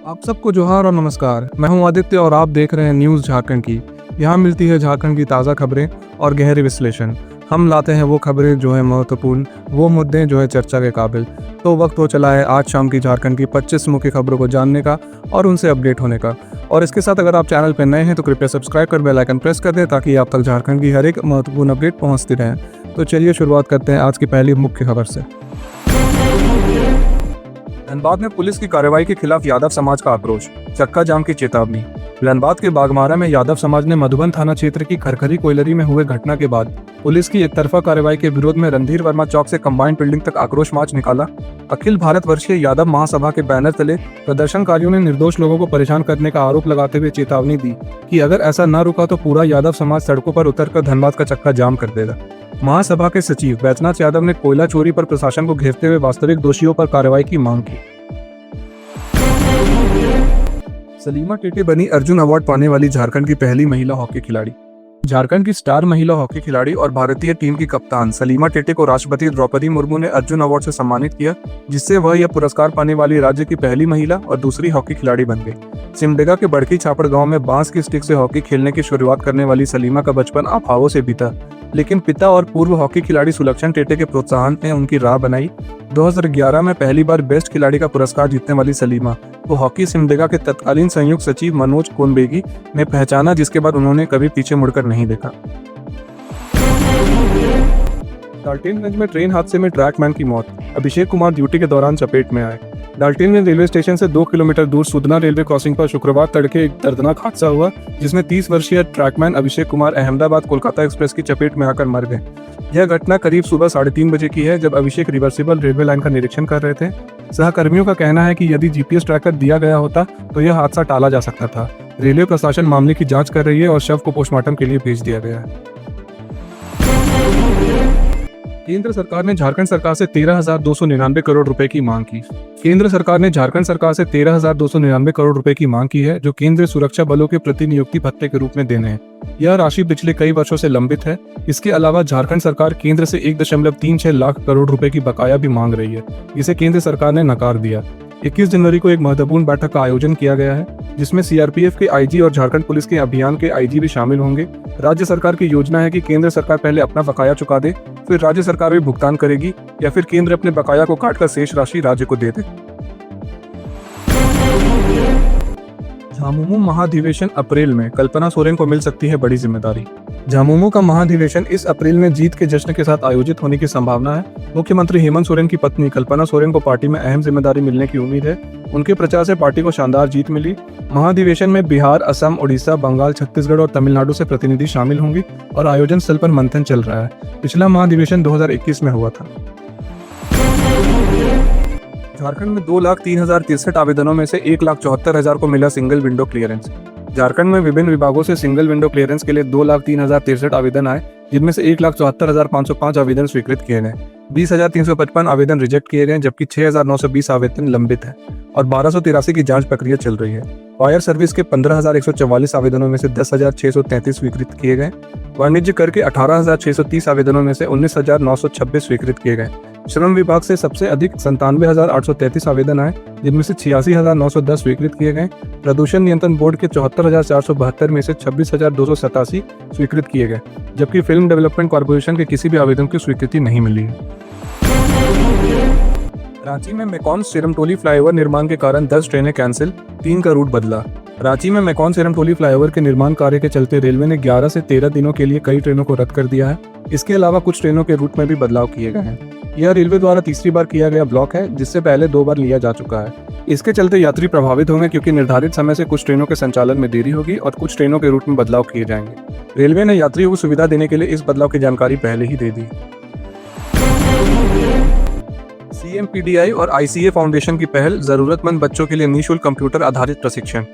आप सबको जोहार और नमस्कार। मैं हूं आदित्य और आप देख रहे हैं न्यूज़ झारखंड की। यहाँ मिलती है झारखंड की ताज़ा खबरें और गहरे विश्लेषण। हम लाते हैं वो खबरें जो है महत्वपूर्ण, वो मुद्दे जो है चर्चा के काबिल। तो वक्त हो चला है आज शाम की झारखंड की 25 मुख्य खबरों को जानने का और उनसे अपडेट होने का। और इसके साथ अगर आप चैनल पर नए हैं तो कृपया सब्सक्राइब कर बेल आइकन प्रेस कर दें ताकि आप तक झारखंड की हर एक महत्वपूर्ण अपडेट पहुँचती रहे। तो चलिए शुरुआत करते हैं आज की पहली मुख्य खबर से। धनबाद में पुलिस की कार्रवाई के खिलाफ यादव समाज का आक्रोश, चक्का जाम की चेतावनी। धनबाद के बागमारा में यादव समाज ने मधुबन थाना क्षेत्र की खरखरी कोयलरी में हुए घटना के बाद पुलिस की एकतरफा कार्रवाई के विरोध में रणधीर वर्मा चौक से कंबाइंड बिल्डिंग तक आक्रोश मार्च निकाला। अखिल भारत वर्षीय यादव महासभा के बैनर तले प्रदर्शनकारियों ने निर्दोष लोगों को परेशान करने का आरोप लगाते हुए चेतावनी दी कि अगर ऐसा न रुका तो पूरा यादव समाज सड़कों पर उतरकर धनबाद का चक्का जाम कर देगा। महासभा के सचिव बैजनाथ यादव ने कोयला चोरी पर प्रशासन को घेरते हुए वास्तविक दोषियों पर कार्रवाई की मांग की। सलीमा टेटे बनी अर्जुन अवार्ड पाने वाली झारखंड की पहली महिला हॉकी खिलाड़ी। झारखंड की स्टार महिला हॉकी खिलाड़ी और भारतीय टीम की कप्तान सलीमा टेटे को राष्ट्रपति द्रौपदी मुर्मू ने अर्जुन अवार्ड से सम्मानित किया, जिससे वह यह पुरस्कार पाने वाली राज्य की पहली महिला और दूसरी हॉकी खिलाड़ी बन गई। सिमडेगा के बड़की छापड़ गांव में बांस की स्टिक से हॉकी खेलने की शुरुआत करने वाली सलीमा का बचपन अभावों से बीता, लेकिन पिता और पूर्व हॉकी खिलाड़ी सुलक्षण टेटे के प्रोत्साहन ने उनकी राह बनाई। 2011 में पहली बार बेस्ट खिलाड़ी का पुरस्कार जीतने वाली सलीमा को हॉकी सिमडेगा के तत्कालीन संयुक्त सचिव मनोज कोनबेगी ने पहचाना, जिसके बाद उन्होंने कभी पीछे मुड़कर नहीं देखा। डाल्टनगंज में ट्रेन हादसे में ट्रैकमैन की मौत, अभिषेक कुमार ड्यूटी के दौरान चपेट में आए। डाल्टनगंज रेलवे स्टेशन से 2 किलोमीटर दूर सुदना रेलवे क्रॉसिंग पर शुक्रवार तड़के एक दर्दनाक हादसा हुआ, जिसमें 30 वर्षीय ट्रैकमैन अभिषेक कुमार अहमदाबाद कोलकाता एक्सप्रेस की चपेट में आकर मर गए। यह घटना करीब सुबह 3:30 बजे की है, जब अभिषेक रिवर्सिबल रेलवे लाइन का निरीक्षण कर रहे थे। सहकर्मियों का कहना है कि यदि जीपीएस ट्रैकर दिया गया होता तो यह हादसा टाला जा सकता था। रेलवे प्रशासन मामले की जांच कर रही है और शव को पोस्टमार्टम के लिए भेज दिया गया है। केंद्र सरकार ने झारखंड सरकार से 13,299 करोड़ रुपए की मांग की। केंद्र सरकार ने झारखंड सरकार से 13,299 करोड़ रुपए की मांग की है, जो केंद्रीय सुरक्षा बलों के प्रतिनियुक्ति भत्ते के रूप में देने हैं। यह राशि पिछले कई वर्षों से लंबित है। इसके अलावा झारखंड सरकार केंद्र से 1.36 लाख करोड़ रुपए की बकाया भी मांग रही है, जिसे केंद्र सरकार ने नकार दिया। 21 जनवरी को एक महत्वपूर्ण बैठक का आयोजन किया गया है, जिसमें सीआरपीएफ के आईजी और झारखंड पुलिस के अभियान के आईजी भी शामिल होंगे। राज्य सरकार की योजना है कि केंद्र सरकार पहले अपना बकाया चुका दे, फिर राज्य सरकार भी भुगतान करेगी, या फिर केंद्र अपने बकाया को काटकर शेष राशि राज्य को दे दे। झामुमो महाधिवेशन अप्रैल में, कल्पना सोरेन को मिल सकती है बड़ी जिम्मेदारी। झामुमो का महाधिवेशन इस अप्रैल में जीत के जश्न के साथ आयोजित होने की संभावना है। मुख्यमंत्री हेमंत सोरेन की पत्नी कल्पना सोरेन को पार्टी में अहम जिम्मेदारी मिलने की उम्मीद है। उनके प्रचार से पार्टी को शानदार जीत मिली। महाधिवेशन में बिहार, असम, उड़ीसा, बंगाल, छत्तीसगढ़ और तमिलनाडु से प्रतिनिधि शामिल होंगे और आयोजन स्थल पर मंथन चल रहा है। पिछला महाधिवेशन 2021 में हुआ था। झारखंड में 2,03,063 आवेदनों में से 1,74,000 को मिला सिंगल विंडो क्लियरेंस। झारखंड में विभिन्न विभागों से सिंगल विंडो क्लियरेंस के लिए 2,03,063 आवेदन आए, जिनमें से 1,74,505 आवेदन स्वीकृत किए गए, 20,355 आवेदन रिजेक्ट किए गए, जबकि 6,920 आवेदन लंबित है और 1,283 की जांच प्रक्रिया चल रही है। फायर सर्विस के 15,144 आवेदनों में से 10,633 स्वीकृत किए गए। वाणिज्य कर के 18,630 आवेदनों में से 19,926 स्वीकृत किए गए। श्रम विभाग से सबसे अधिक 97,833 आवेदन आए, जिनमें से 86,910 स्वीकृत किए गए। प्रदूषण नियंत्रण बोर्ड के 74,472 में से 26,287 स्वीकृत किए गए, जबकि फिल्म डेवलपमेंट कॉर्पोरेशन के किसी भी आवेदन की स्वीकृति नहीं मिली है। रांची में मेकॉन सिरमटोली फ्लाईओवर निर्माण के कारण 10 ट्रेनें कैंसिल, 3 का रूट बदला। रांची में मेकॉन सिरमटोली फ्लाईओवर के निर्माण कार्य के चलते रेलवे ने 11 से 13 दिनों के लिए कई ट्रेनों को रद्द कर दिया है। इसके अलावा कुछ ट्रेनों के रूट में भी बदलाव किए गए हैं। यह रेलवे द्वारा तीसरी बार किया गया ब्लॉक है, जिससे पहले 2 बार लिया जा चुका है। इसके चलते यात्री प्रभावित होंगे, क्योंकि निर्धारित समय से कुछ ट्रेनों के संचालन में देरी होगी और कुछ ट्रेनों के रूट में बदलाव किए जाएंगे। रेलवे ने यात्रियों को सुविधा देने के लिए इस बदलाव की जानकारी पहले ही दे दी। सीएमपीडीआई और आईसीए फाउंडेशन की पहल, जरूरतमंद बच्चों के लिए निःशुल्क कंप्यूटर आधारित प्रशिक्षण।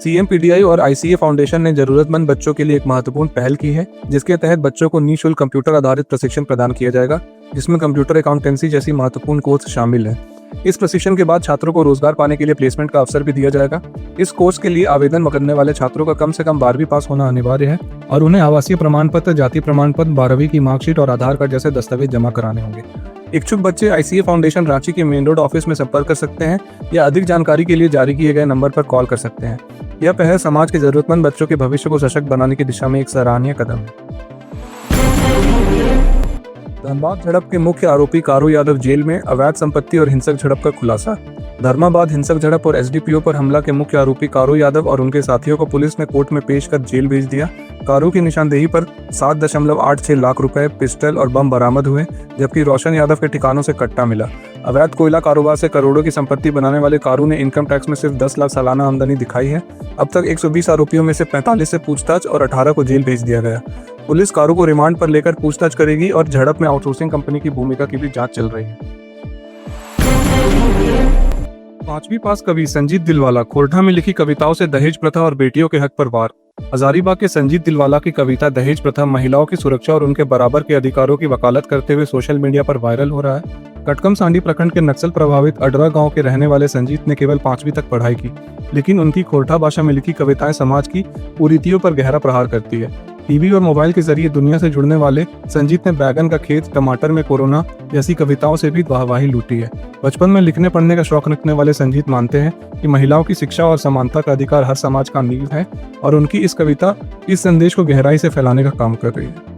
सीएमपीडीआई और आईसीए फाउंडेशन ने जरूरतमंद बच्चों के लिए एक महत्वपूर्ण पहल की है, जिसके तहत बच्चों को निःशुल्क कंप्यूटर आधारित प्रशिक्षण प्रदान किया जाएगा, जिसमें कंप्यूटर अकाउंटेंसी जैसी महत्वपूर्ण कोर्स शामिल है। इस प्रशिक्षण के बाद छात्रों को रोजगार पाने के लिए प्लेसमेंट का अवसर भी दिया जाएगा। इस कोर्स के लिए आवेदन करने वाले छात्रों का कम से कम 12वीं पास होना अनिवार्य है और उन्हें आवासीय प्रमाण पत्र, जाति प्रमाण पत्र, 12वीं की मार्कशीट और आधार कार्ड जैसे दस्तावेज जमा कराने होंगे। इच्छुक बच्चे ICA फाउंडेशन रांची के मेन रोड ऑफिस में संपर्क कर सकते हैं या अधिक जानकारी के लिए जारी किए गए नंबर पर कॉल कर सकते हैं। यह पहल समाज के जरूरतमंद बच्चों के भविष्य को सशक्त बनाने की दिशा में एक सराहनीय कदम है। धनबाद झड़प के मुख्य आरोपी कारू यादव जेल में, अवैध संपत्ति और हिंसक झड़प का खुलासा। धर्माबाद हिंसक झड़प और SDPO पर हमला के मुख्य आरोपी कारू यादव और उनके साथियों को पुलिस ने कोर्ट में पेश कर जेल भेज दिया। कारू की निशानदेही पर 7.86 लाख रुपए, पिस्टल और बम बरामद हुए, जबकि रोशन यादव के ठिकानों से कट्टा मिला। अवैध कोयला कारोबार से करोड़ों की संपत्ति बनाने वाले कारू ने इनकम टैक्स में सिर्फ 10 लाख सालाना आमदनी दिखाई है। अब तक 120 आरोपियों में से 45 से पूछताछ और 18 को जेल भेज दिया गया। पुलिस कारू को रिमांड पर लेकर पूछताछ करेगी और झड़प में आउटसोर्सिंग कंपनी की भूमिका की भी जांच चल रही है। 5वीं पास कवि संजीत दिलवाला खोरठा में लिखी कविताओं से दहेज प्रथा और बेटियों के हक पर वार। हजारीबाग के संजीत दिलवाला की कविता दहेज प्रथा, महिलाओं की सुरक्षा और उनके बराबर के अधिकारों की वकालत करते हुए सोशल मीडिया पर वायरल हो रहा है। कटकम सांडी प्रखंड के नक्सल प्रभावित अडरा गांव के रहने वाले संजीत ने केवल 5वीं तक पढ़ाई की, लेकिन उनकी खोरठा भाषा में लिखी कविताएं समाज की कुरीतियों पर गहरा प्रहार करती है। टीवी और मोबाइल के जरिए दुनिया से जुड़ने वाले संजीत ने बैगन का खेत, टमाटर में कोरोना जैसी कविताओं से भी वाहवाही लूटी है। बचपन में लिखने पढ़ने का शौक रखने वाले संजीत मानते हैं कि महिलाओं की शिक्षा और समानता का अधिकार हर समाज का नींव है और उनकी इस कविता इस संदेश को गहराई से फैलाने का काम कर रही है।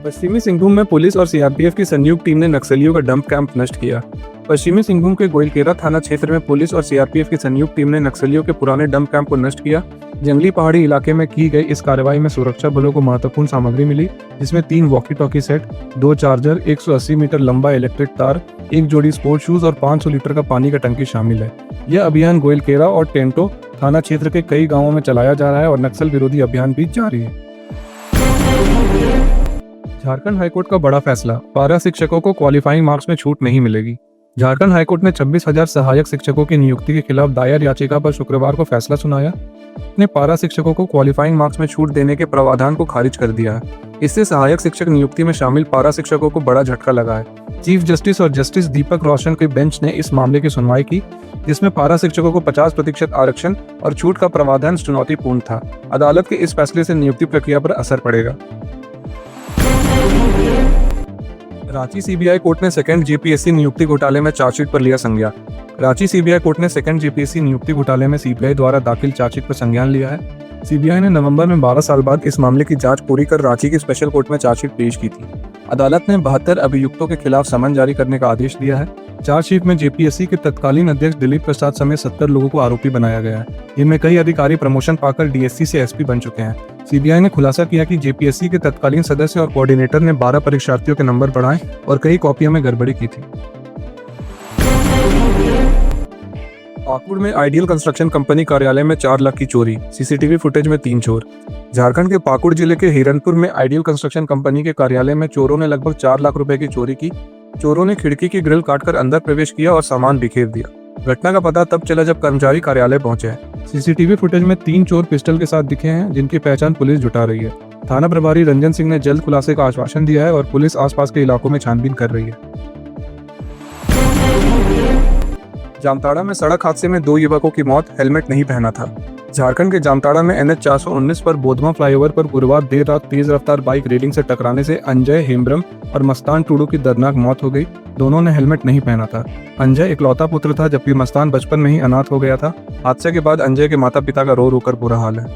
पश्चिमी सिंहभूम में पुलिस और CRPF की संयुक्त टीम ने नक्सलियों का डंप कैंप नष्ट किया। पश्चिमी सिंहभूम के गोइलकेरा थाना क्षेत्र में पुलिस और CRPF की संयुक्त टीम ने नक्सलियों के पुराने डंप कैंप को नष्ट किया। जंगली पहाड़ी इलाके में की गई इस कार्रवाई में सुरक्षा बलों को महत्वपूर्ण सामग्री मिली, जिसमें 3 walkie talkie set, 2 charger, 180 metre लंबा इलेक्ट्रिक तार, 1 जोड़ी स्पोर्ट शूज और 500 लीटर का पानी का टंकी शामिल है। यह अभियान गोइलकेरा और टेंटो थाना क्षेत्र के कई गाँवों में चलाया जा रहा है और नक्सल विरोधी अभियान भी जारी है। झारखंड हाईकोर्ट का बड़ा फैसला, पारा शिक्षकों को क्वालिफाइंग मार्क्स में छूट नहीं मिलेगी। झारखंड हाईकोर्ट ने 26,000 सहायक शिक्षकों की नियुक्ति के खिलाफ दायर याचिका पर शुक्रवार को फैसला सुनाया। ने पारा शिक्षकों को क्वालिफाइंग मार्क्स में छूट देने के प्रावधान को खारिज कर दिया है। इससे सहायक शिक्षक नियुक्ति में शामिल पारा शिक्षकों को बड़ा झटका लगा है। चीफ जस्टिस और जस्टिस दीपक रोशन के बेंच ने इस मामले की सुनवाई की, जिसमें पारा शिक्षकों को 50% आरक्षण और छूट का प्रावधान चुनौतीपूर्ण था। अदालत के इस फैसले से नियुक्ति प्रक्रिया पर असर पड़ेगा। रांची CBI कोर्ट ने सेकंड JPSC नियुक्ति घोटाले में चार्जशीट पर लिया संज्ञान। रांची CBI कोर्ट ने सेकंड JPSC नियुक्ति घोटाले में CBI द्वारा दाखिल चार्जशीट पर संज्ञान लिया है। CBI ने नवंबर में 12 साल बाद इस मामले की जांच पूरी कर रांची की स्पेशल कोर्ट में चार्जशीट पेश की थी। अदालत ने 72 अभियुक्तों के खिलाफ समन जारी करने का आदेश दिया है। चार्जशीट में JPSC के तत्कालीन अध्यक्ष दिलीप प्रसाद समेत 70 लोगों को आरोपी बनाया गया है। इनमें कई अधिकारी प्रमोशन पाकर DSC से SP बन चुके हैं। CBI ने खुलासा किया कि JPSC के तत्कालीन सदस्य और कोऑर्डिनेटर ने 12 परीक्षार्थियों के नंबर बढ़ाए और कई कॉपियों में गड़बड़ी की थी। पाकुड़ में आइडियल कंस्ट्रक्शन कंपनी कार्यालय में 4 लाख की चोरी, CCTV फुटेज में 3 चोर। झारखंड के पाकुड़ जिले के हिरनपुर में आइडियल कंस्ट्रक्शन कंपनी के कार्यालय में चोरों ने लगभग 4 लाख रुपए की चोरी की। चोरों ने खिड़की की ग्रिल काटकर अंदर प्रवेश किया और सामान बिखेर दिया। घटना का पता तब चला जब कर्मचारी कार्यालय पहुंचे। CCTV फुटेज में 3 चोर पिस्टल के साथ दिखे हैं, जिनकी पहचान पुलिस जुटा रही है। थाना प्रभारी रंजन सिंह ने जल्द खुलासे का आश्वासन दिया है और पुलिस आसपास के इलाकों में छानबीन कर रही है। जामताड़ा में सड़क हादसे में 2 युवकों की मौत, हेलमेट नहीं पहना था। झारखंड के जामताड़ा में NH 419 पर बोधमा फ्लाईओवर पर गुरुवार देर रात तेज रफ्तार बाइक रेलिंग से टकराने से अंजय हेम्ब्रम और मस्तान टूडू की दर्दनाक मौत हो गई। दोनों ने हेलमेट नहीं पहना था। अंजय इकलौता पुत्र था, जबकि मस्तान बचपन में ही अनाथ हो गया था। हादसे के बाद अंजय के माता पिता का रो रो कर बुरा हाल है।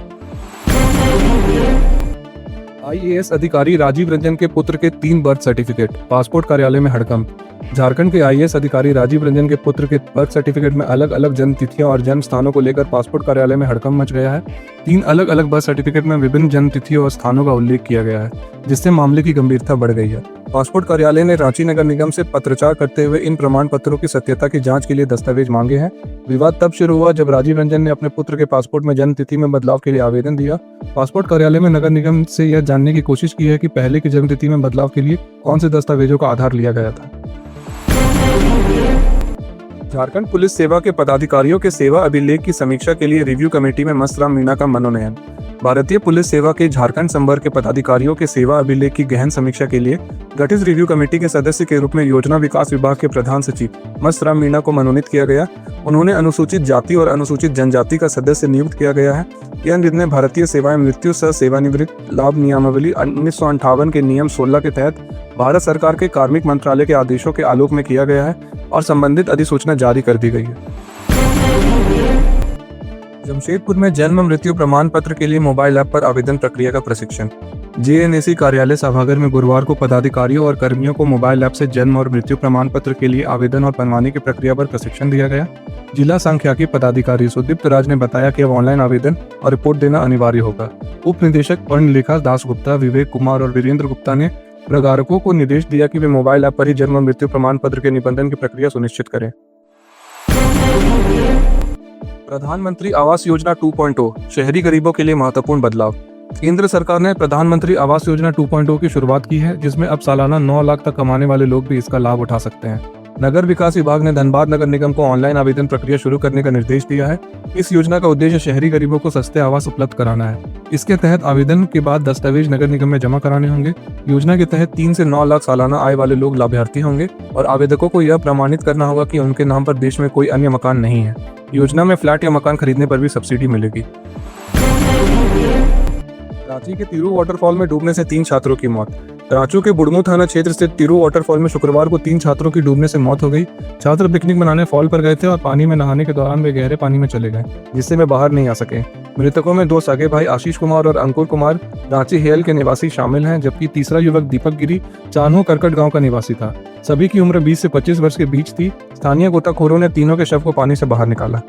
IAS अधिकारी राजीव रंजन के पुत्र के 3 बर्थ सर्टिफिकेट, पासपोर्ट कार्यालय में हड़कंप। झारखंड के IAS अधिकारी राजीव रंजन के पुत्र के बर्थ सर्टिफिकेट में अलग अलग जन्म तिथियां और जन्म स्थानों को लेकर पासपोर्ट कार्यालय में हड़कंप मच गया है। 3 अलग अलग बर्थ सर्टिफिकेट में विभिन्न जन्म तिथियों और स्थानों का उल्लेख किया गया है, जिससे मामले की गंभीरता बढ़ गई है। पासपोर्ट कार्यालय ने रांची नगर निगम से पत्राचार करते हुए इन प्रमाण पत्रों की सत्यता की जांच के लिए दस्तावेज मांगे हैं। विवाद तब शुरू हुआ जब राजीव रंजन ने अपने पुत्र के पासपोर्ट में जन्म तिथि में बदलाव के लिए आवेदन दिया। पासपोर्ट कार्यालय में नगर निगम से यह जानने की कोशिश की है कि पहले की जन्म तिथि में बदलाव के लिए कौन से दस्तावेजों का आधार लिया गया था। झारखंड पुलिस सेवा के पदाधिकारियों के सेवा अभिलेख की समीक्षा के लिए रिव्यू कमेटी में मस्तराम मीणा का मनोनयन। भारतीय पुलिस सेवा के झारखंड संवर्ग के पदाधिकारियों के सेवा अभिलेख की गहन समीक्षा के लिए गठित रिव्यू कमेटी के सदस्य के रूप में योजना विकास विभाग के प्रधान सचिव मस्तराम मीणा को मनोनीत किया गया। उन्होंने अनुसूचित जाति और अनुसूचित जनजाति का सदस्य नियुक्त किया गया है। यह निर्णय भारतीय सेवाएं मृत्यु सह सेवानिवृत्त लाभ नियमावली 1958 के नियम 16 के तहत भारत सरकार के कार्मिक मंत्रालय के आदेशों के आलोक में किया गया है और संबंधित अधिसूचना जारी कर दी गई है। जमशेदपुर में जन्म मृत्यु प्रमाण पत्र के लिए मोबाइल ऐप पर आवेदन प्रक्रिया का प्रशिक्षण। जेएनएसी कार्यालय सभागार में गुरुवार को पदाधिकारियों और कर्मियों को मोबाइल ऐप से जन्म और मृत्यु प्रमाण पत्र के लिए आवेदन और बनवाने की प्रक्रिया पर प्रशिक्षण दिया गया। जिला सांख्यिकी पदाधिकारी सुदीप्त राज ने बताया कि अब ऑनलाइन आवेदन और रिपोर्ट देना अनिवार्य होगा। उप निदेशक पर्ण लेखा दास गुप्ता, विवेक कुमार और वीरेंद्र गुप्ता ने प्रगारकों को निर्देश दिया कि वे मोबाइल ऐप पर ही जन्म और मृत्यु प्रमाण पत्र के निबंधन की प्रक्रिया सुनिश्चित करें। प्रधानमंत्री आवास योजना 2.0 शहरी गरीबों के लिए महत्वपूर्ण बदलाव। केंद्र सरकार ने प्रधानमंत्री आवास योजना 2.0 की शुरुआत की है, जिसमें अब सालाना 9 लाख तक कमाने वाले लोग भी इसका लाभ उठा सकते हैं। नगर विकास विभाग ने धनबाद नगर निगम को ऑनलाइन आवेदन प्रक्रिया शुरू करने का निर्देश दिया है। इस योजना का उद्देश्य शहरी गरीबों को सस्ते आवास उपलब्ध कराना है। इसके तहत आवेदन के बाद दस्तावेज नगर निगम में जमा कराने होंगे। योजना के तहत 3 से 9 लाख सालाना आय वाले लोग लाभार्थी होंगे और आवेदकों को यह प्रमाणित करना होगा कि उनके नाम पर देश में कोई अन्य मकान नहीं है। योजना में फ्लैट या मकान खरीदने पर भी सब्सिडी मिलेगी। रांची के तिरू वाटरफॉल में डूबने से 3 छात्रों की मौत। रांची के बुड़मू थाना क्षेत्र स्थित तिरू वाटरफॉल में शुक्रवार को 3 छात्रों की डूबने से मौत हो गई। छात्र पिकनिक मनाने फॉल पर गए थे और पानी में नहाने के दौरान वे गहरे पानी में चले गए, जिससे वे बाहर नहीं आ सके। मृतकों में 2 सगे भाई आशीष कुमार और अंकुर कुमार रांची हेल के निवासी शामिल हैं, जबकि तीसरा युवक दीपक गिरी चान्हो करकट गांव का निवासी था। सभी की उम्र 20 से 25 वर्ष के बीच थी। स्थानीय गोताखोरों ने तीनों के शव को पानी से बाहर निकाला।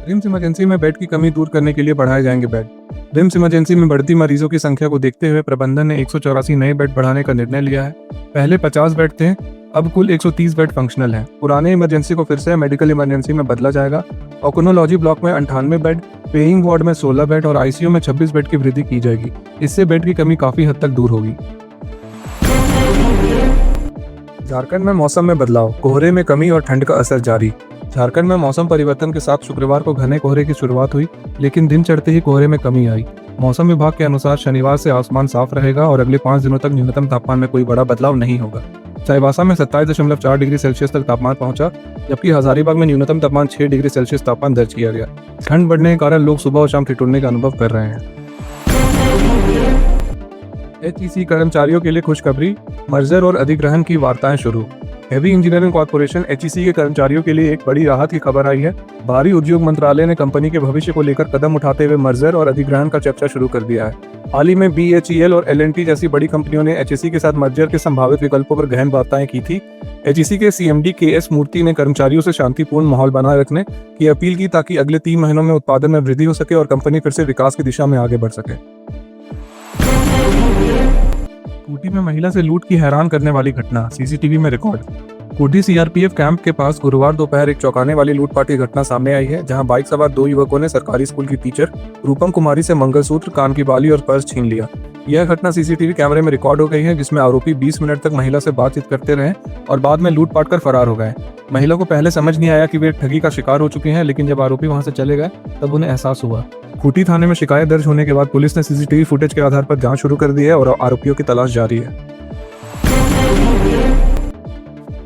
रिम्स इमरजेंसी में बेड की कमी दूर करने के लिए बढ़ाए जाएंगे बेड। रिम्स इमरजेंसी में बढ़ती मरीजों की संख्या को देखते हुए प्रबंधन ने 184 नए बेड बढ़ाने का निर्णय लिया है। पहले 50 बेड थे, अब कुल 130 बेड फंक्शनल हैं। पुराने इमरजेंसी को फिर से मेडिकल इमरजेंसी में बदला जाएगा। ऑकोनोलॉजी ब्लॉक में 98 बेड, पेइंग वार्ड में 16 बेड और आईसीयू में 26 बेड की वृद्धि की जाएगी। इससे बेड की कमी काफी हद तक दूर होगी। झारखंड में मौसम में बदलाव, कोहरे में कमी और ठंड का असर जारी। झारखंड में मौसम परिवर्तन के साथ शुक्रवार को घने कोहरे की शुरुआत हुई, लेकिन दिन चढ़ते ही कोहरे में कमी आई। मौसम विभाग के अनुसार शनिवार से आसमान साफ रहेगा और अगले 5 दिनों तक न्यूनतम तापमान में कोई बड़ा बदलाव नहीं होगा। चाईबासा में 27.4 डिग्री सेल्सियस तक तापमान पहुंचा, जबकि हजारीबाग में न्यूनतम तापमान 6 डिग्री सेल्सियस तापमान दर्ज किया गया। ठंड बढ़ने के कारण लोग सुबह और शाम ठिठुरने का अनुभव कर रहे हैं। एचईसी कर्मचारियों के लिए खुशखबरी, मर्जर और अधिग्रहण की वार्ताएं शुरू। हेवी इंजीनियरिंग कॉर्पोरेशन एचईसी के कर्मचारियों के लिए एक बड़ी राहत की खबर आई है। भारी उद्योग मंत्रालय ने कंपनी के भविष्य को लेकर कदम उठाते हुए मर्जर और अधिग्रहण का चर्चा शुरू कर दिया है। हाल ही में BHEL और L&T जैसी बड़ी कंपनियों ने एचईसी के साथ मर्जर के संभावित विकल्पों पर गहन वार्ताएं की थी। एचईसी के CMD KS मूर्ति ने कर्मचारियों से शांतिपूर्ण माहौल बनाए रखने की अपील की, ताकि अगले 3 महीनों में उत्पादन में वृद्धि हो सके और कंपनी फिर से विकास की दिशा में आगे बढ़ सके। खूंटी में महिला से लूट की हैरान करने वाली घटना, CCTV में रिकॉर्ड। खूंटी CRPF कैंप के पास गुरुवार दोपहर एक चौंकाने वाली लूटपाट की घटना सामने आई है, जहां बाइक सवार 2 युवकों ने सरकारी स्कूल की टीचर रूपम कुमारी से मंगलसूत्र, कान की बाली और पर्स छीन लिया। यह घटना CCTV कैमरे में रिकॉर्ड हो गई है, जिसमें आरोपी 20 मिनट तक महिला से बातचीत करते रहे और बाद में लूटपाट कर फरार हो गए। महिला को पहले समझ नहीं आया कि वे ठगी का शिकार हो चुके हैं, लेकिन जब आरोपी वहां से चले गए तब उन्हें एहसास हुआ। खूंटी थाने में शिकायत दर्ज होने के बाद पुलिस ने CCTV फुटेज के आधार पर जांच शुरू कर दी है और आरोपियों की तलाश जारी है।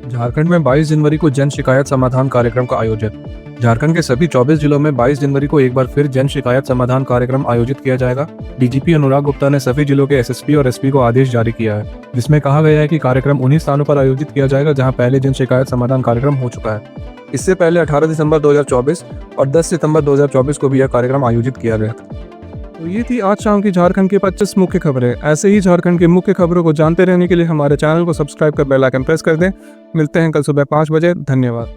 झारखंड में 22 जनवरी को जन शिकायत समाधान कार्यक्रम का आयोजन। झारखंड के सभी 24 जिलों में 22 जनवरी को एक बार फिर जन शिकायत समाधान कार्यक्रम आयोजित किया जाएगा। DGP अनुराग गुप्ता ने सभी जिलों के SSP और SP को आदेश जारी किया है, जिसमें कहा गया है कि कार्यक्रम उन्हीं स्थानों पर आयोजित किया जाएगा जहां पहले जन शिकायत समाधान कार्यक्रम हो चुका है। इससे पहले 18 दिसंबर 2024 और 10 सितंबर 2024 को भी यह कार्यक्रम आयोजित किया गया था। तो ये थी आज शाम की झारखंड की 25 मुख्य खबरें। ऐसे ही झारखंड की मुख्य खबरों को जानते रहने के लिए हमारे चैनल को सब्सक्राइब कर बेल आइकन प्रेस कर दें। मिलते हैं कल सुबह 5 बजे। धन्यवाद।